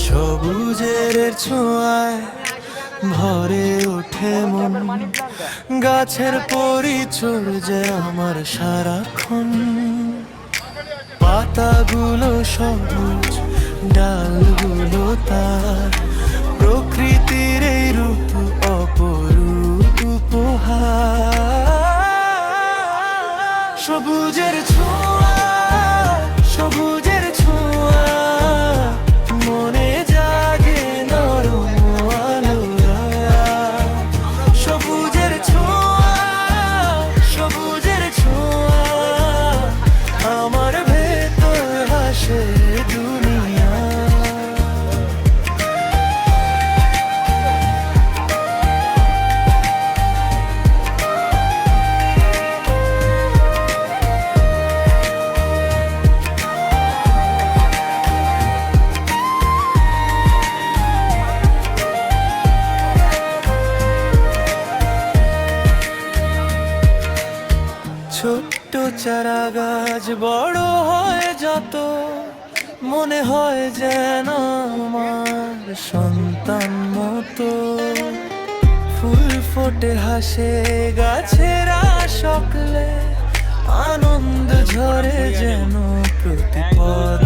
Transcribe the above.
সবুজের ছোঁয়ায় ভরে ওঠে মন, গাছের পরিচর্যা আমার সারাক্ষণ। পাতাগুলো সবুজ, ডালগুলো তার, প্রকৃতির এই রূপ অপরূপ উপহার। সবুজের ছোঁয়া, সবুজের ছোঁয়া, মনে জাগে নরম আলোরা। সবুজের ছোঁয়া, সবুজের ছোঁয়া, আমার ভেতর হাসে দুনিয়া। ছোট্ট চারা গাছ বড় হয় যত, মনে হয় যেন আমার সন্তান মতো। ফুল ফোটে হাসে গাছেরা সকলে, আনন্দ ঝরে যেন প্রতি পদ